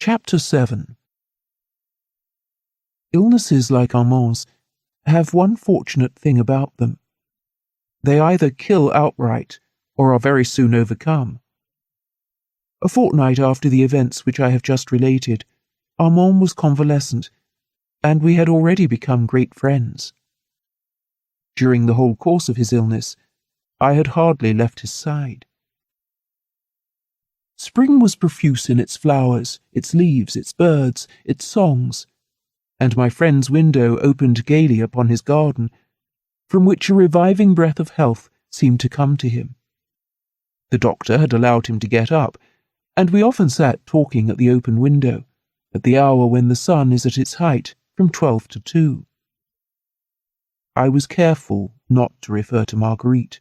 Chapter 7. Illnesses like Armand's have one fortunate thing about them. They either kill outright or are very soon overcome. A fortnight after the events which I have just related, Armand was convalescent, and we had already become great friends. During the whole course of his illness, I had hardly left his side. Spring was profuse in its flowers, its leaves, its birds, its songs, and my friend's window opened gaily upon his garden, from which a reviving breath of health seemed to come to him. The doctor had allowed him to get up, and we often sat talking at the open window, at the hour when the sun is at its height, from 12 to 2. I was careful not to refer to Marguerite,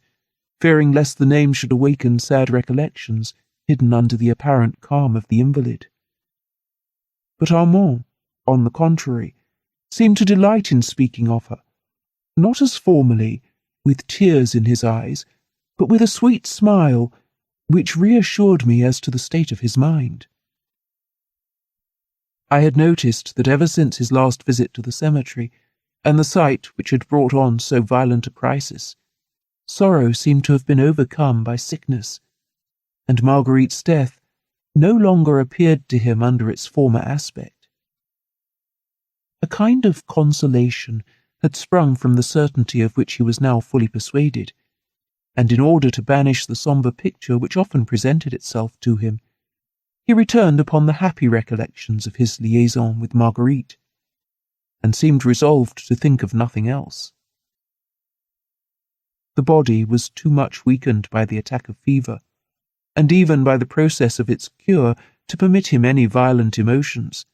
fearing lest the name should awaken sad recollections hidden under the apparent calm of the invalid. But Armand, on the contrary, seemed to delight in speaking of her, not as formerly, with tears in his eyes, but with a sweet smile, which reassured me as to the state of his mind. I had noticed that ever since his last visit to the cemetery, and the sight which had brought on so violent a crisis, sorrow seemed to have been overcome by sickness, and Marguerite's death no longer appeared to him under its former aspect. A kind of consolation had sprung from the certainty of which he was now fully persuaded, and in order to banish the sombre picture which often presented itself to him, he returned upon the happy recollections of his liaison with Marguerite, and seemed resolved to think of nothing else. The body was too much weakened by the attack of fever, and even by the process of its cure, to permit him any violent emotions,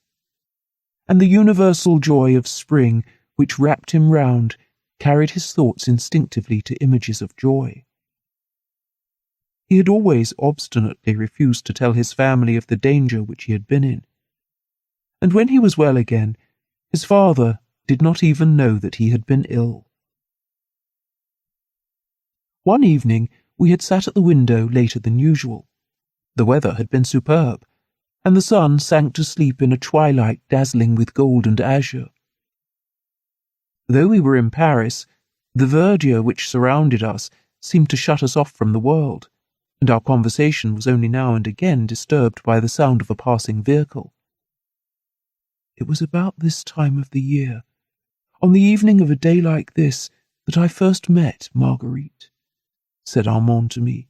and the universal joy of spring which wrapped him round carried his thoughts instinctively to images of joy. He had always obstinately refused to tell his family of the danger which he had been in, and when he was well again, his father did not even know that he had been ill. One evening we had sat at the window later than usual. The weather had been superb, and the sun sank to sleep in a twilight dazzling with gold and azure. Though we were in Paris, the verdure which surrounded us seemed to shut us off from the world, and our conversation was only now and again disturbed by the sound of a passing vehicle. It was about this time of the year, on the evening of a day like this, that I first met Marguerite, said Armand to me,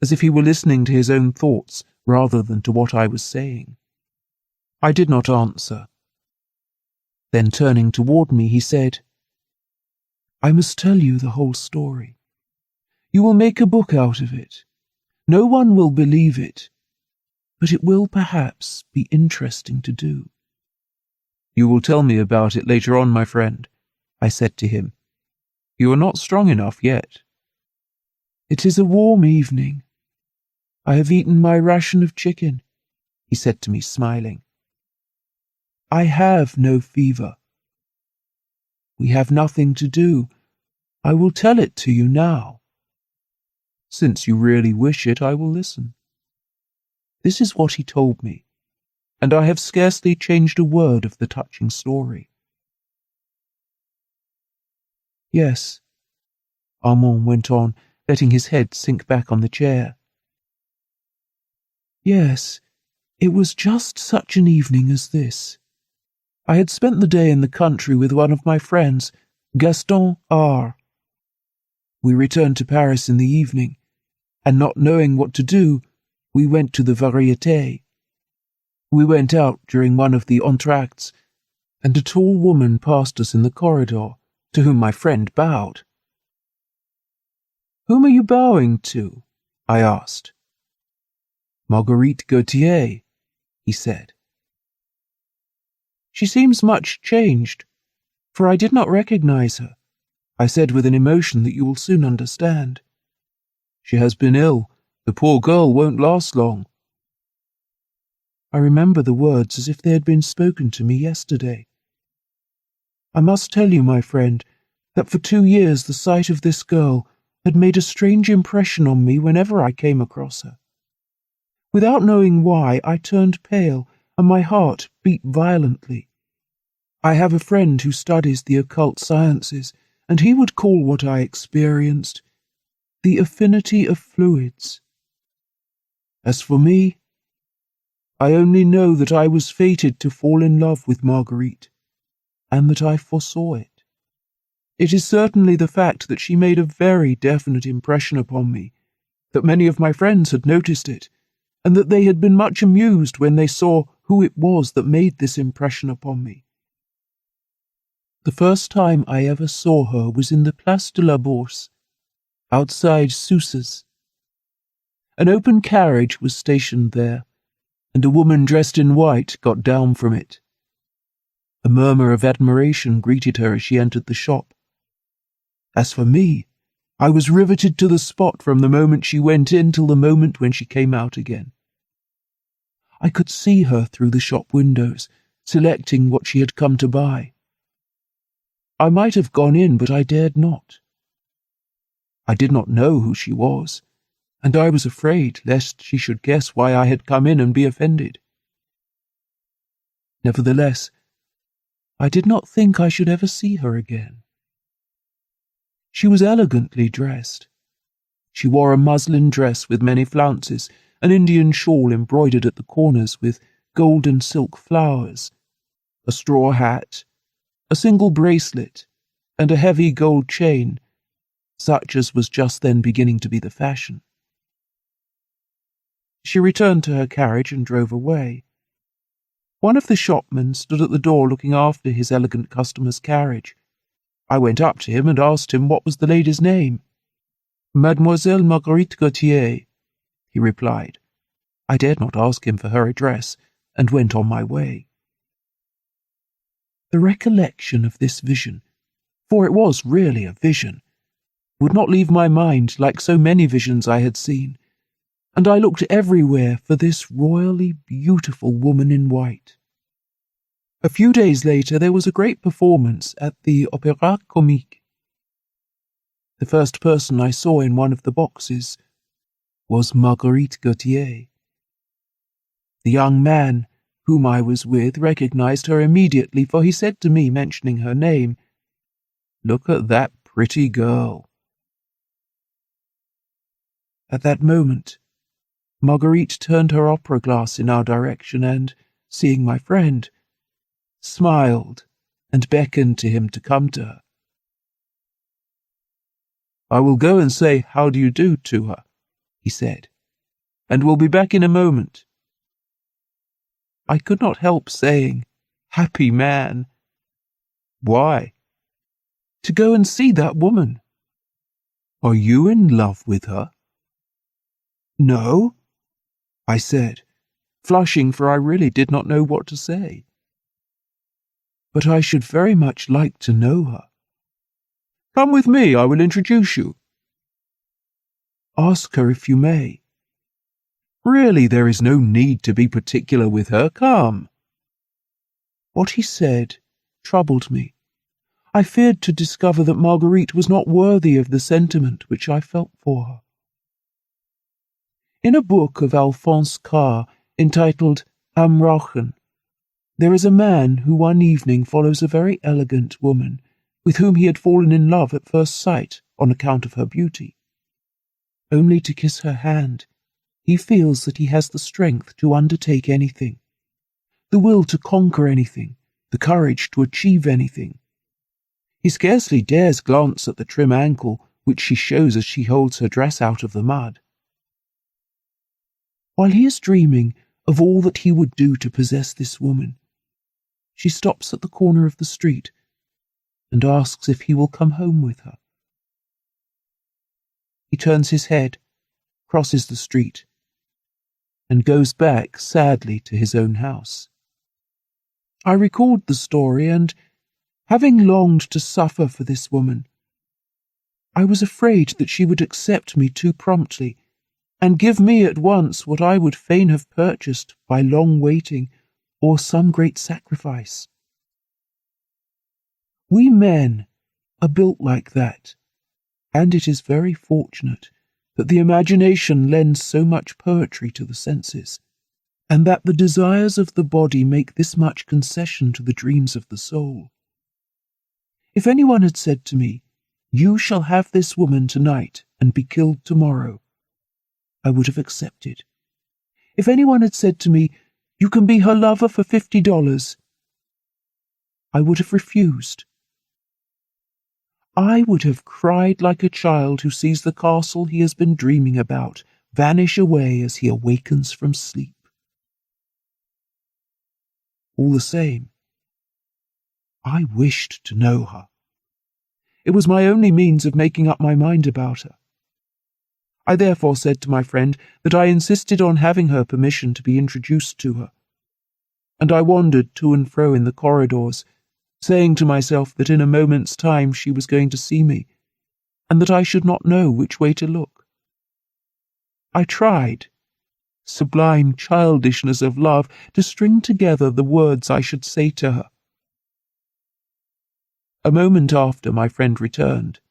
as if he were listening to his own thoughts rather than to what I was saying. I did not answer. Then turning toward me, he said, "I must tell you the whole story. You will make a book out of it. No one will believe it, but it will perhaps be interesting to do." "You will tell me about it later on, my friend," I said to him. "You are not strong enough yet." "It is a warm evening. I have eaten my ration of chicken," he said to me, smiling. "I have no fever. We have nothing to do. I will tell it to you now." "Since you really wish it, I will listen." This is what he told me, and I have scarcely changed a word of the touching story. "Yes," Armand went on, letting his head sink back on the chair. "Yes, it was just such an evening as this. I had spent the day in the country with one of my friends, Gaston R. We returned to Paris in the evening, and not knowing what to do, we went to the Variété. We went out during one of the entr'actes, and a tall woman passed us in the corridor, to whom my friend bowed. "Whom are you bowing to?" I asked. "Marguerite Gautier," he said. "She seems much changed, for I did not recognize her," I said with an emotion that you will soon understand. "She has been ill. The poor girl won't last long." I remember the words as if they had been spoken to me yesterday. I must tell you, my friend, that for 2 years the sight of this girl had made a strange impression on me whenever I came across her. Without knowing why, I turned pale and my heart beat violently. I have a friend who studies the occult sciences, and he would call what I experienced the affinity of fluids. As for me, I only know that I was fated to fall in love with Marguerite, and that I foresaw it. It is certainly the fact that she made a very definite impression upon me, that many of my friends had noticed it, and that they had been much amused when they saw who it was that made this impression upon me. The first time I ever saw her was in the Place de la Bourse, outside Sousa's. An open carriage was stationed there, and a woman dressed in white got down from it. A murmur of admiration greeted her as she entered the shop. As for me, I was riveted to the spot from the moment she went in till the moment when she came out again. I could see her through the shop windows, selecting what she had come to buy. I might have gone in, but I dared not. I did not know who she was, and I was afraid lest she should guess why I had come in and be offended. Nevertheless, I did not think I should ever see her again. She was elegantly dressed. She wore a muslin dress with many flounces, an Indian shawl embroidered at the corners with gold and silk flowers, a straw hat, a single bracelet, and a heavy gold chain, such as was just then beginning to be the fashion. She returned to her carriage and drove away. One of the shopmen stood at the door looking after his elegant customer's carriage. I went up to him and asked him what was the lady's name. Mademoiselle Marguerite Gautier, he replied. I dared not ask him for her address, and went on my way. The recollection of this vision, for it was really a vision, would not leave my mind like so many visions I had seen, and I looked everywhere for this royally beautiful woman in white. A few days later there was a great performance at the Opéra Comique. The first person I saw in one of the boxes was Marguerite Gautier. The young man whom I was with recognized her immediately, for he said to me, mentioning her name, "Look at that pretty girl." At that moment, Marguerite turned her opera glass in our direction and, seeing my friend, smiled and beckoned to him to come to her. "I will go and say how do you do to her," he said, "and will be back in a moment." I could not help saying, "Happy man." "Why?" "To go and see that woman." "Are you in love with her?" "No," I said, flushing, for I really did not know what to say. "But I should very much like to know her." "Come with me, I will introduce you." "Ask her if you may." "Really, there is no need to be particular with her. Come." What he said troubled me. I feared to discover that Marguerite was not worthy of the sentiment which I felt for her. In a book of Alphonse Karr entitled Am Rauchen, there is a man who one evening follows a very elegant woman with whom he had fallen in love at first sight on account of her beauty. Only to kiss her hand, he feels that he has the strength to undertake anything, the will to conquer anything, the courage to achieve anything. He scarcely dares glance at the trim ankle which she shows as she holds her dress out of the mud. While he is dreaming of all that he would do to possess this woman, she stops at the corner of the street and asks if he will come home with her. He turns his head, crosses the street, and goes back sadly to his own house. I recalled the story, and, having longed to suffer for this woman, I was afraid that she would accept me too promptly and give me at once what I would fain have purchased by long waiting or some great sacrifice. We men are built like that, and it is very fortunate that the imagination lends so much poetry to the senses, and that the desires of the body make this much concession to the dreams of the soul. If anyone had said to me, "You shall have this woman tonight and be killed tomorrow," I would have accepted. If anyone had said to me, "You can be her lover for $50, I would have refused. I would have cried like a child who sees the castle he has been dreaming about vanish away as he awakens from sleep. All the same, I wished to know her. It was my only means of making up my mind about her. I therefore said to my friend that I insisted on having her permission to be introduced to her, and I wandered to and fro in the corridors, saying to myself that in a moment's time she was going to see me, and that I should not know which way to look. I tried, sublime childishness of love, to string together the words I should say to her. A moment after, my friend returned.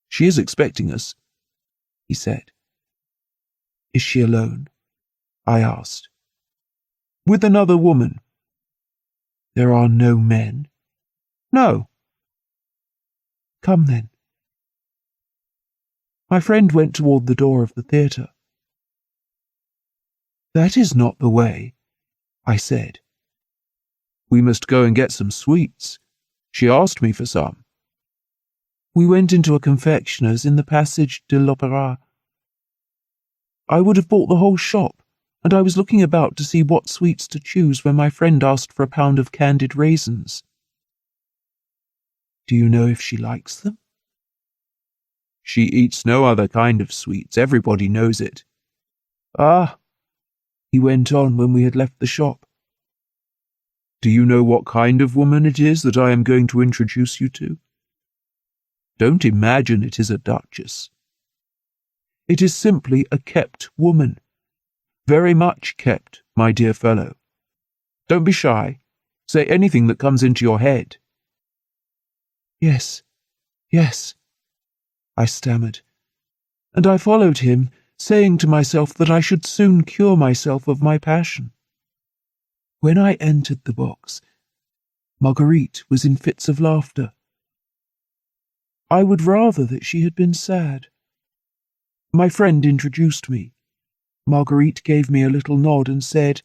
"She is expecting us," he said. "Is she alone?" I asked. "With another woman." "There are no men?" "No." "Come then." My friend went toward the door of the theatre. "That is not the way," I said. "We must go and get some sweets. She asked me for some." We went into a confectioner's in the Passage de l'Opéra. I would have bought the whole shop, and I was looking about to see what sweets to choose when my friend asked for a pound of candied raisins. "Do you know if she likes them?" "She eats no other kind of sweets. Everybody knows it." "Ah," he went on when we had left the shop. "Do you know what kind of woman it is that I am going to introduce you to? Don't imagine it is a duchess. It is simply a kept woman. Very much kept, my dear fellow. Don't be shy. Say anything that comes into your head." "Yes, yes," I stammered, and I followed him, saying to myself that I should soon cure myself of my passion. When I entered the box, Marguerite was in fits of laughter. I would rather that she had been sad. My friend introduced me. Marguerite gave me a little nod and said,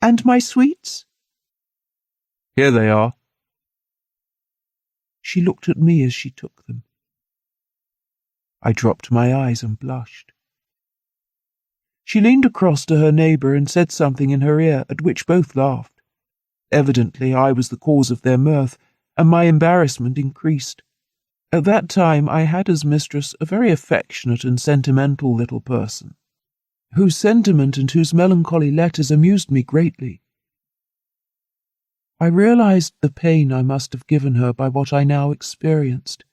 "And my sweets?" "Here they are." She looked at me as she took them. I dropped my eyes and blushed. She leaned across to her neighbour and said something in her ear, at which both laughed. Evidently I was the cause of their mirth, and my embarrassment increased. At that time I had as mistress a very affectionate and sentimental little person, whose sentiment and whose melancholy letters amused me greatly. I realized the pain I must have given her by what I now experienced,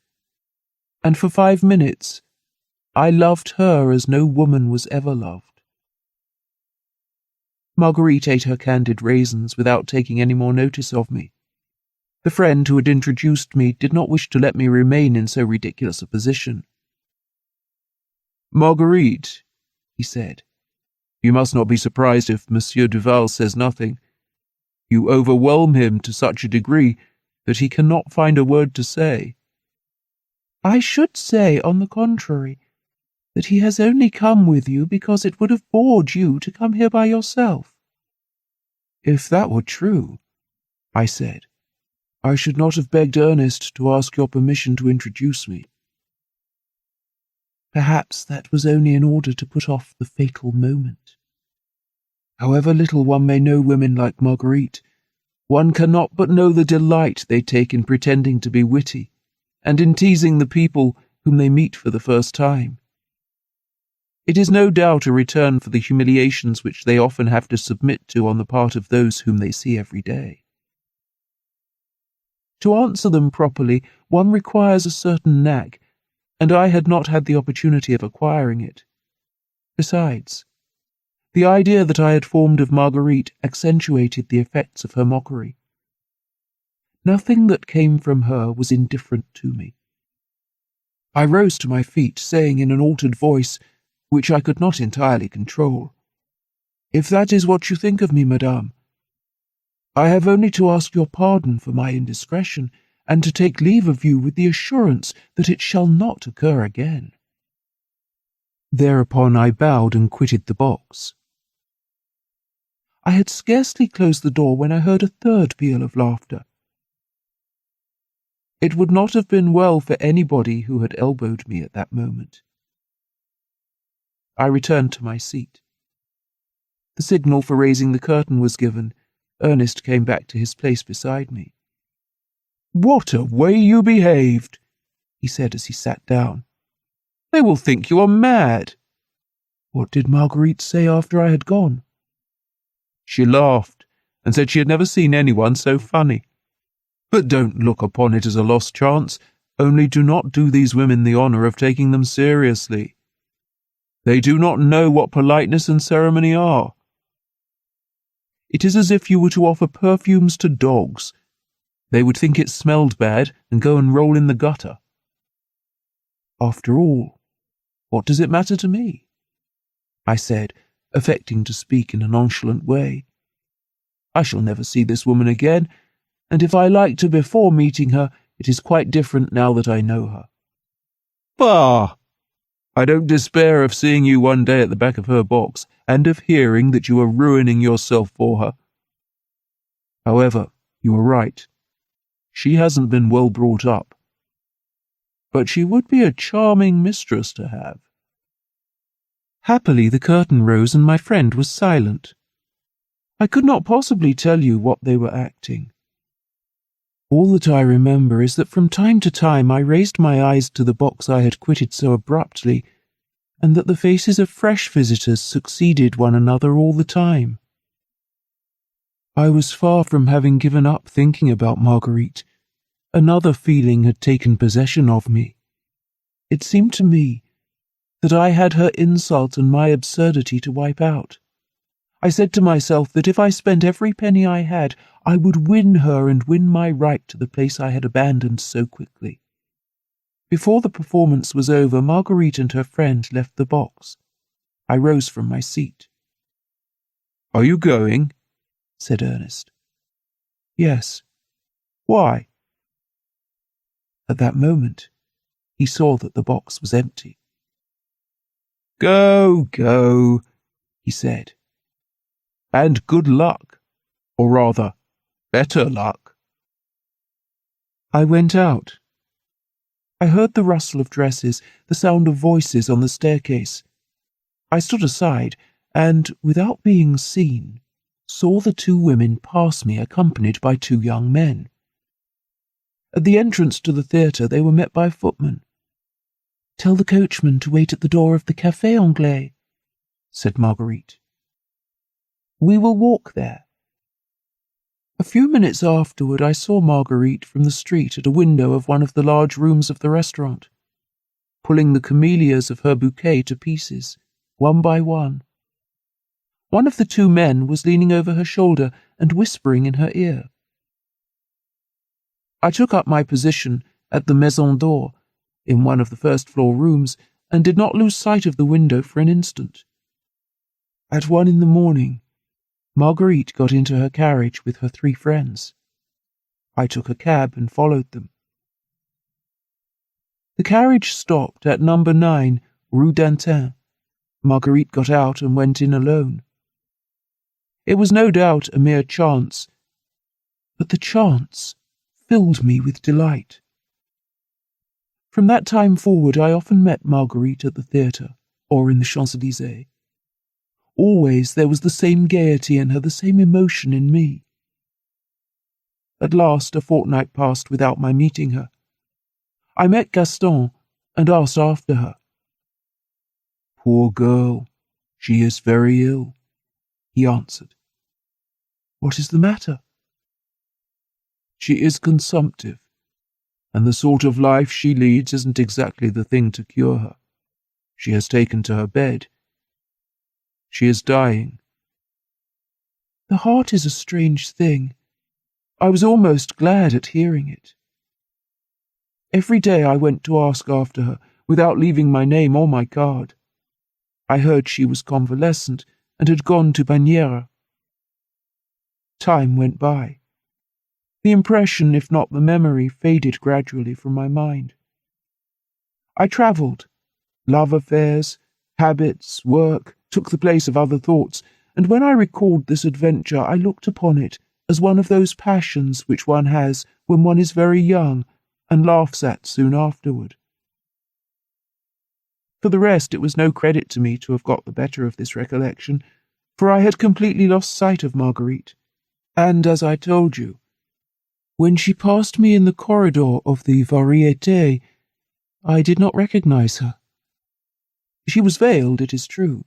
and for 5 minutes I loved her as no woman was ever loved. Marguerite ate her candied raisins without taking any more notice of me. The friend who had introduced me did not wish to let me remain in so ridiculous a position. "Marguerite," he said, "you must not be surprised if Monsieur Duval says nothing. You overwhelm him to such a degree that he cannot find a word to say." "I should say, on the contrary, that he has only come with you because it would have bored you to come here by yourself." "If that were true," I said, "I should not have begged Ernest to ask your permission to introduce me." Perhaps that was only in order to put off the fatal moment. However little one may know women like Marguerite, one cannot but know the delight they take in pretending to be witty, and in teasing the people whom they meet for the first time. It is no doubt a return for the humiliations which they often have to submit to on the part of those whom they see every day. To answer them properly, one requires a certain knack, and I had not had the opportunity of acquiring it. Besides, the idea that I had formed of Marguerite accentuated the effects of her mockery. Nothing that came from her was indifferent to me. I rose to my feet, saying in an altered voice, which I could not entirely control, If that is what you think of me, madame, I have only to ask your pardon for my indiscretion, and to take leave of you with the assurance that it shall not occur again." Thereupon I bowed and quitted the box. I had scarcely closed the door when I heard a third peal of laughter. It would not have been well for anybody who had elbowed me at that moment. I returned to my seat. The signal for raising the curtain was given. Ernest came back to his place beside me. "What a way you behaved," he said as he sat down. "They will think you are mad." "What did Marguerite say after I had gone?" "She laughed, and said she had never seen anyone so funny. But don't look upon it as a lost chance, only do not do these women the honour of taking them seriously. They do not know what politeness and ceremony are. It is as if you were to offer perfumes to dogs. They would think it smelled bad and go and roll in the gutter. After all, what does it matter to me?" I said, affecting to speak in a nonchalant way. "I shall never see this woman again, and if I liked her before meeting her, it is quite different now that I know her." "Bah! I don't despair of seeing you one day at the back of her box, and of hearing that you are ruining yourself for her. However, you are right. She hasn't been well brought up. But she would be a charming mistress to have." Happily the curtain rose and my friend was silent. I could not possibly tell you what they were acting. All that I remember is that from time to time I raised my eyes to the box I had quitted so abruptly, and that the faces of fresh visitors succeeded one another all the time. I was far from having given up thinking about Marguerite. Another feeling had taken possession of me. It seemed to me that I had her insult and my absurdity to wipe out. I said to myself that if I spent every penny I had, I would win her and win my right to the place I had abandoned so quickly. Before the performance was over, Marguerite and her friend left the box. I rose from my seat. "Are you going?" said Ernest. "Yes." "Why?" At that moment, he saw that the box was empty. "Go, go," he said. "And good luck, or rather, better luck." I went out. I heard the rustle of dresses, the sound of voices on the staircase. I stood aside and, without being seen, saw the two women pass me accompanied by two young men. At the entrance to the theatre they were met by a footman. "Tell the coachman to wait at the door of the Café Anglais," said Marguerite. "We will walk there." A few minutes afterward I saw Marguerite from the street at a window of one of the large rooms of the restaurant, pulling the camellias of her bouquet to pieces, one by one. One of the two men was leaning over her shoulder and whispering in her ear. I took up my position at the Maison d'Or, in one of the first-floor rooms, and did not lose sight of the window for an instant. At 1 in the morning, Marguerite got into her carriage with her 3 friends. I took a cab and followed them. The carriage stopped at number 9, Rue d'Antin. Marguerite got out and went in alone. It was no doubt a mere chance, but the chance filled me with delight. From that time forward I often met Marguerite at the theatre or in the Champs-Élysées. Always there was the same gaiety in her, the same emotion in me. At last a fortnight passed without my meeting her. I met Gaston and asked after her. "Poor girl, she is very ill," he answered. "What is the matter?" "She is consumptive, and the sort of life she leads isn't exactly the thing to cure her. She has taken to her bed. She is dying." The heart is a strange thing. I was almost glad at hearing it. Every day I went to ask after her, without leaving my name or my card. I heard she was convalescent, and had gone to Bagnères. Time went by. The impression, if not the memory, faded gradually from my mind. I travelled. Love affairs, habits, work took the place of other thoughts, and when I recalled this adventure I looked upon it as one of those passions which one has when one is very young and laughs at soon afterward. For the rest, it was no credit to me to have got the better of this recollection, for I had completely lost sight of Marguerite, and, as I told you, when she passed me in the corridor of the Variétés, I did not recognize her. She was veiled, it is true,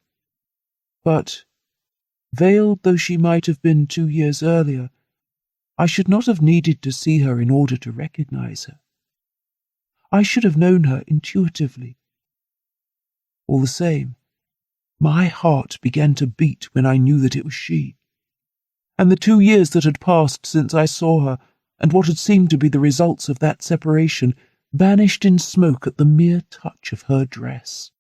but, veiled though she might have been 2 years earlier, I should not have needed to see her in order to recognize her. I should have known her intuitively. All the same, my heart began to beat when I knew that it was she, and the 2 years that had passed since I saw her, and what had seemed to be the results of that separation, vanished in smoke at the mere touch of her dress.